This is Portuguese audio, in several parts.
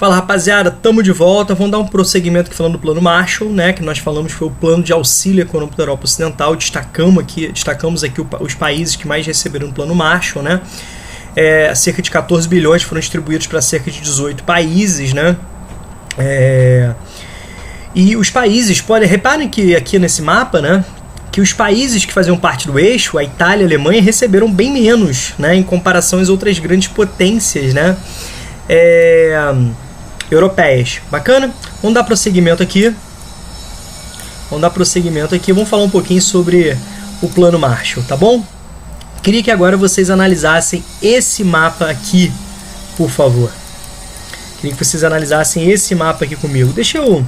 Fala, rapaziada, tamo de volta. Vamos dar um prosseguimento aqui falando do plano Marshall, né, que nós falamos foi o plano de auxílio econômico da Europa Ocidental. Destacamos aqui os países que mais receberam o plano Marshall, né? Cerca de 14 bilhões foram distribuídos para cerca de 18 países, né? E os países, reparem que aqui nesse mapa, né, que os países que faziam parte do eixo, a Itália e a Alemanha, receberam bem menos, né, em comparação às outras grandes potências, né, europeias. Bacana? Vamos dar prosseguimento aqui. Vamos falar um pouquinho sobre o plano Marshall, tá bom? Queria que agora vocês analisassem esse mapa aqui, por favor. Queria que vocês analisassem esse mapa aqui comigo. Deixa eu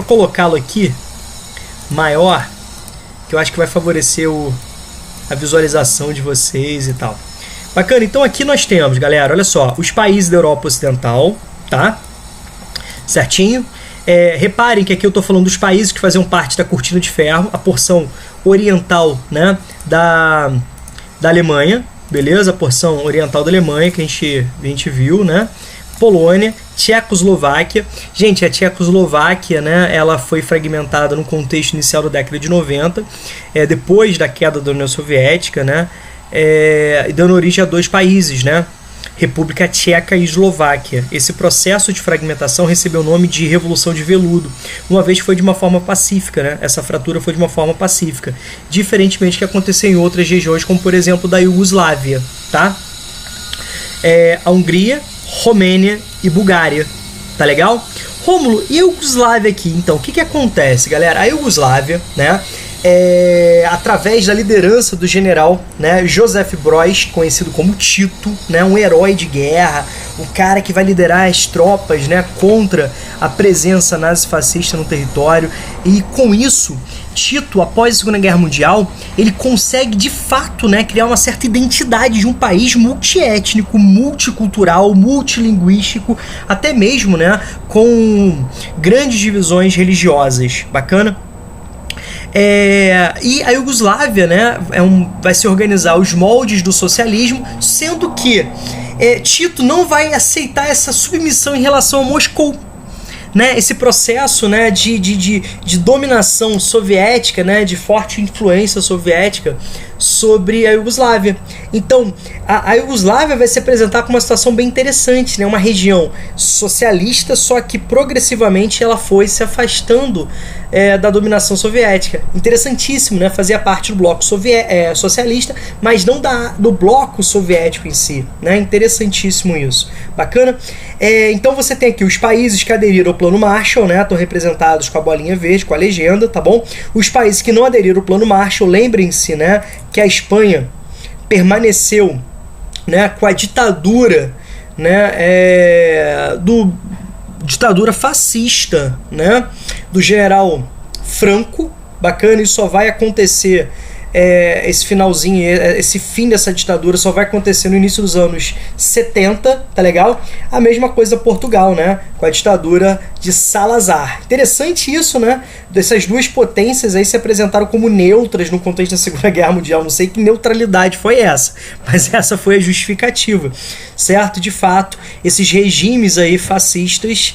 colocá-lo aqui maior, que eu acho que vai favorecer a visualização de vocês e tal. Bacana, então aqui nós temos, galera, olha só, os países da Europa Ocidental, tá? Certinho? Reparem que aqui eu estou falando dos países que faziam parte da cortina de ferro, a porção oriental, né, da Alemanha, beleza? A porção oriental da Alemanha que a gente viu, né? Polônia, Tchecoslováquia. Gente, a Tchecoslováquia, né, ela foi fragmentada no contexto inicial da década de 90, depois da queda da União Soviética, né, dando origem a dois países, né, República Tcheca e Eslováquia. Esse processo de fragmentação recebeu o nome de Revolução de Veludo, uma vez que foi de uma forma pacífica, né? Essa fratura foi de uma forma pacífica, diferentemente do que aconteceu em outras regiões, como por exemplo da Iugoslávia, tá? A Hungria, Romênia e Bulgária, tá legal? Rômulo, e a Iugoslávia aqui, então, o que acontece, galera? A Iugoslávia, né, através da liderança do general, né, Joseph Broz, conhecido como Tito, né, um herói de guerra, o cara que vai liderar as tropas, né, contra a presença nazifascista no território, e com isso, Tito, após a Segunda Guerra Mundial, ele consegue de fato, né, criar uma certa identidade de um país multiétnico, multicultural, multilinguístico, até mesmo, né, com grandes divisões religiosas. Bacana? E a Iugoslávia, né, vai se organizar os moldes do socialismo, sendo que Tito não vai aceitar essa submissão em relação a Moscou, né, esse processo, né, de dominação soviética, né, de forte influência soviética sobre a Iugoslávia. Então, a Iugoslávia vai se apresentar com uma situação bem interessante, né, uma região socialista, só que progressivamente ela foi se afastando da dominação soviética. Interessantíssimo, né, fazia parte do bloco socialista, mas não do bloco soviético em si, né, interessantíssimo isso. Bacana? Então você tem aqui os países que aderiram ao plano Marshall, né, estão representados com a bolinha verde, com a legenda, tá bom? Os países que não aderiram ao plano Marshall, lembrem-se, né, que a Espanha permaneceu, né, com a ditadura, né, ditadura fascista, né, do general Franco. Bacana, isso só vai acontecer, esse finalzinho, esse fim dessa ditadura só vai acontecer no início dos anos 70, tá legal? A mesma coisa Portugal, né, com a ditadura de Salazar. Interessante isso, né, dessas duas potências aí se apresentaram como neutras no contexto da Segunda Guerra Mundial. Não sei que neutralidade foi essa, mas essa foi a justificativa, certo? De fato, esses regimes aí fascistas,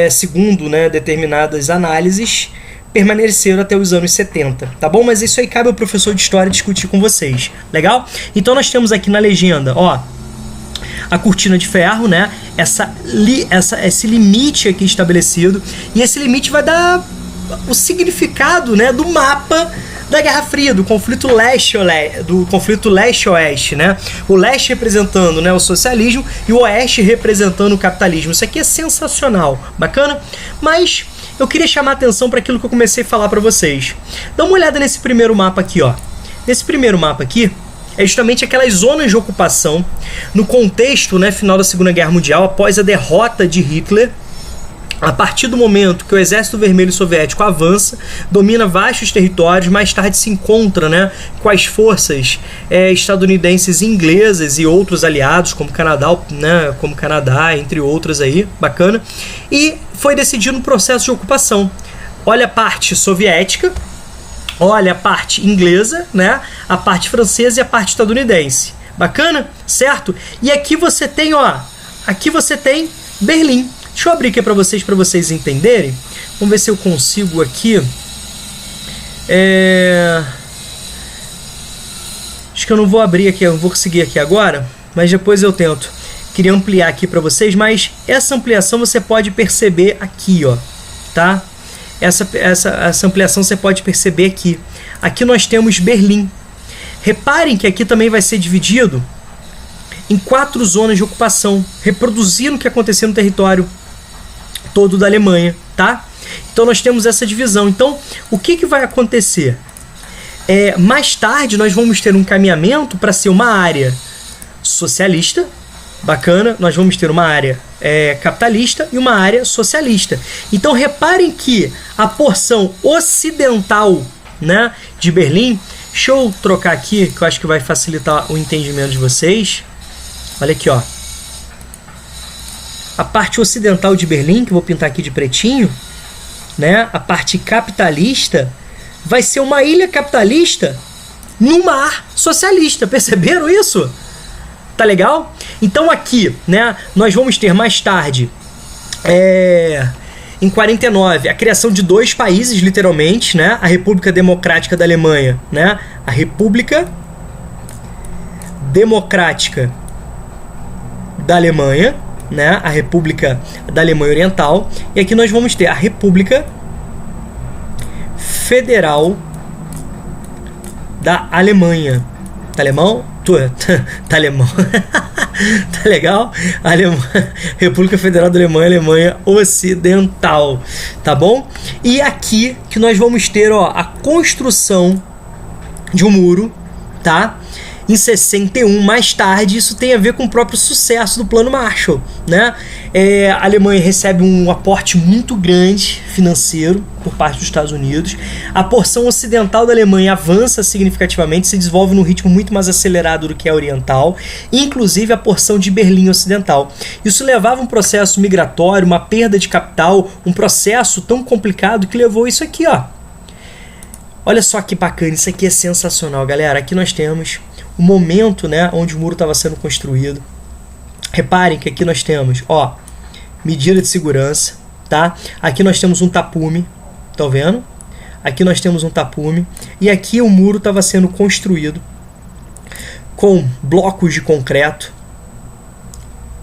segundo, né, determinadas análises, permaneceram até os anos 70, tá bom? Mas isso aí cabe ao professor de história discutir com vocês, legal? Então nós temos aqui na legenda, ó, a cortina de ferro, né? Esse limite aqui estabelecido, e esse limite vai dar o significado, né, do mapa da Guerra Fria, do conflito leste-oeste, né? O leste representando, né, o socialismo e o oeste representando o capitalismo. Isso aqui é sensacional, bacana? Mas eu queria chamar a atenção para aquilo que eu comecei a falar para vocês. Dá uma olhada nesse primeiro mapa aqui, ó. Nesse primeiro mapa aqui é justamente aquelas zonas de ocupação no contexto, né, final da Segunda Guerra Mundial, após a derrota de Hitler. A partir do momento que o Exército Vermelho Soviético avança, domina vastos territórios, mais tarde se encontra, né, com as forças estadunidenses e inglesas e outros aliados, como Canadá, né, entre outros aí, bacana, e foi decidido um processo de ocupação. Olha a parte soviética, olha a parte inglesa, né, a parte francesa e a parte estadunidense. Bacana? Certo? E aqui você tem, ó, aqui você tem Berlim. Deixa eu abrir aqui para vocês entenderem. Vamos ver se eu consigo aqui. Acho que eu não vou abrir aqui, eu não vou conseguir aqui agora, mas depois eu tento. Queria ampliar aqui para vocês, mas essa ampliação você pode perceber aqui, ó, tá? Essa ampliação você pode perceber aqui. Aqui nós temos Berlim. Reparem que aqui também vai ser dividido em 4 zonas de ocupação, reproduzindo o que aconteceu no território todo da Alemanha, tá? Então nós temos essa divisão. Então, o que vai acontecer? Mais tarde nós vamos ter um caminhamento para ser uma área socialista, bacana, nós vamos ter uma área capitalista e uma área socialista. Então reparem que a porção ocidental, né, de Berlim, deixa eu trocar aqui, que eu acho que vai facilitar o entendimento de vocês. Olha aqui, ó. A parte ocidental de Berlim, que eu vou pintar aqui de pretinho, né, a parte capitalista, vai ser uma ilha capitalista no mar socialista. Perceberam isso? Tá legal? Então aqui, né, nós vamos ter mais tarde, em 49, a criação de 2 países, literalmente, né, a República Democrática da Alemanha, né, a República Democrática da Alemanha, né, a República da Alemanha Oriental, e aqui nós vamos ter a República Federal da Alemanha. Tá alemão? Tá alemão. Tá legal? República Federal da Alemanha, Alemanha Ocidental. Tá bom? E aqui que nós vamos ter, ó, a construção de um muro, tá? Em 61, mais tarde, isso tem a ver com o próprio sucesso do Plano Marshall, né? A Alemanha recebe um aporte muito grande financeiro por parte dos Estados Unidos. A porção ocidental da Alemanha avança significativamente, se desenvolve num ritmo muito mais acelerado do que a oriental, inclusive a porção de Berlim Ocidental. Isso levava um processo migratório, uma perda de capital, um processo tão complicado que levou isso aqui, ó. Olha só que bacana, isso aqui é sensacional, galera. Aqui nós temos o momento, né, onde o muro estava sendo construído. Reparem que aqui nós temos, ó, medida de segurança, tá? Aqui nós temos um tapume, tá vendo? Aqui nós temos um tapume e aqui o muro estava sendo construído com blocos de concreto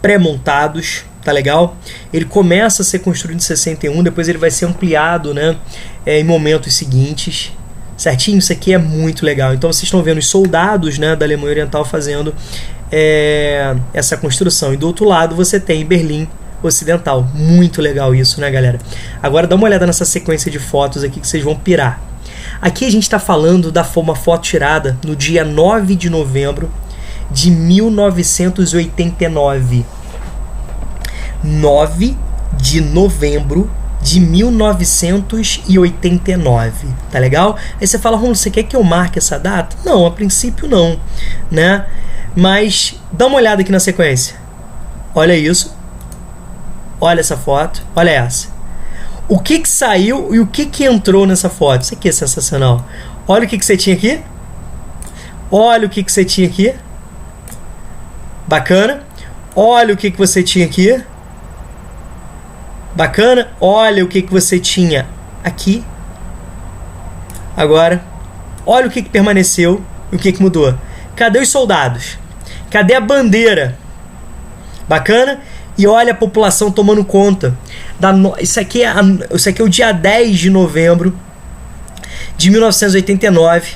pré-montados, tá legal? Ele começa a ser construído em 61, depois ele vai ser ampliado, né, em momentos seguintes. Certinho? Isso aqui é muito legal. Então vocês estão vendo os soldados, né, da Alemanha Oriental fazendo essa construção. E do outro lado você tem Berlim Ocidental. Muito legal isso, né, galera? Agora dá uma olhada nessa sequência de fotos aqui que vocês vão pirar. Aqui a gente está falando da uma foto tirada no dia 9 de novembro de 1989. 9 de novembro de 1989, tá legal? Aí você fala, Romulo, você quer que eu marque essa data? Não, a princípio não, né? Mas dá uma olhada aqui na sequência. Olha isso. Olha essa foto. Olha essa. O que saiu e o que entrou nessa foto? Isso aqui é sensacional. Olha o que você tinha aqui. Olha o que você tinha aqui. Bacana. Olha o que você tinha aqui. Bacana? Olha o que você tinha aqui. Agora, olha o que permaneceu e o que mudou. Cadê os soldados? Cadê a bandeira? Bacana? E olha a população tomando conta. Isso aqui é o dia 10 de novembro de 1989,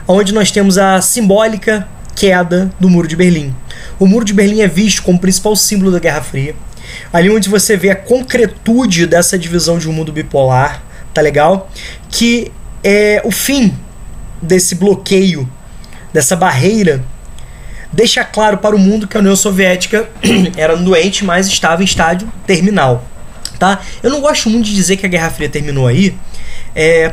onde nós temos a simbólica queda do Muro de Berlim. O Muro de Berlim é visto como o principal símbolo da Guerra Fria. Ali onde você vê a concretude dessa divisão de um mundo bipolar, tá legal? Que é o fim desse bloqueio, dessa barreira, deixa claro para o mundo que a União Soviética era doente, mas estava em estágio terminal, tá? Eu não gosto muito de dizer que a Guerra Fria terminou aí,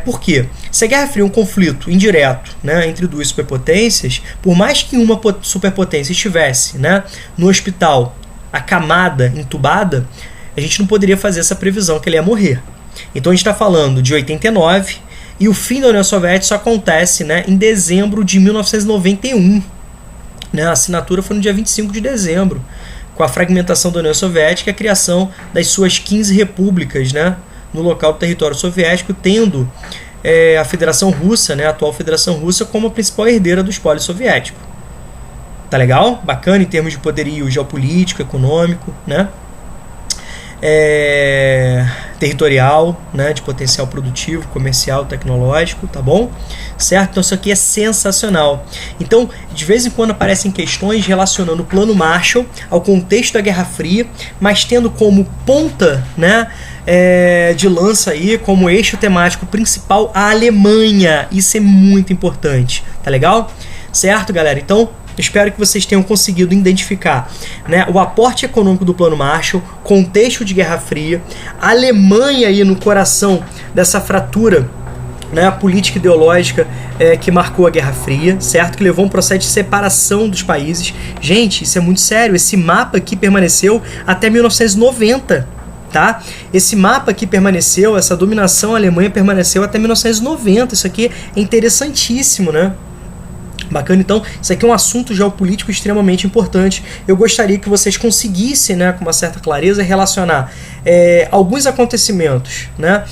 por quê? Se a Guerra Fria é um conflito indireto, né, entre duas superpotências, por mais que uma superpotência estivesse, né, no hospital acamada, entubada, a gente não poderia fazer essa previsão que ele ia morrer. Então a gente está falando de 89 e o fim da União Soviética só acontece, né, em dezembro de 1991. Né? A assinatura foi no dia 25 de dezembro. com a fragmentação da União Soviética e a criação das suas 15 repúblicas, né, no local do território soviético, tendo a Federação Russa, né, a atual Federação Russa, como a principal herdeira do espólio soviético. Tá legal? Bacana em termos de poderio geopolítico, econômico, né? Territorial, né? De potencial produtivo, comercial, tecnológico, tá bom? Certo? Então isso aqui é sensacional. Então, de vez em quando aparecem questões relacionando o Plano Marshall ao contexto da Guerra Fria, mas tendo como ponta, né, de lança aí, como eixo temático principal, a Alemanha. Isso é muito importante, tá legal? Certo, galera? Então, espero que vocês tenham conseguido identificar, né, o aporte econômico do Plano Marshall, contexto de Guerra Fria, a Alemanha aí no coração dessa fratura, né, política ideológica que marcou a Guerra Fria, certo? Que levou a um processo de separação dos países. Gente, isso é muito sério. Esse mapa aqui permaneceu até 1990. Tá? Esse mapa aqui permaneceu, essa dominação alemã permaneceu até 1990. Isso aqui é interessantíssimo, né? Bacana, então, isso aqui é um assunto geopolítico extremamente importante. Eu gostaria que vocês conseguissem, né, com uma certa clareza, relacionar alguns acontecimentos, né,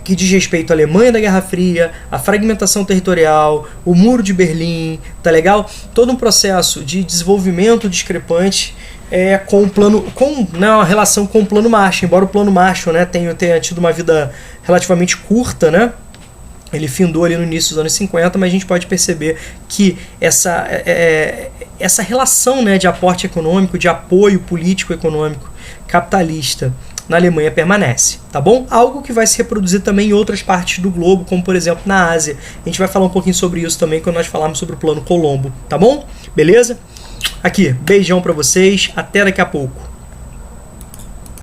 que diz respeito à Alemanha da Guerra Fria, a fragmentação territorial, o Muro de Berlim, tá legal? Todo um processo de desenvolvimento discrepante com o plano, né, uma relação com o Plano Marshall. Embora o Plano Marshall, né, tenha tido uma vida relativamente curta, né? Ele findou ali no início dos anos 50, mas a gente pode perceber que essa relação, né, de aporte econômico, de apoio político-econômico capitalista na Alemanha permanece, tá bom? Algo que vai se reproduzir também em outras partes do globo, como por exemplo na Ásia. A gente vai falar um pouquinho sobre isso também quando nós falarmos sobre o Plano Colombo, tá bom? Beleza? Aqui, beijão pra vocês, até daqui a pouco.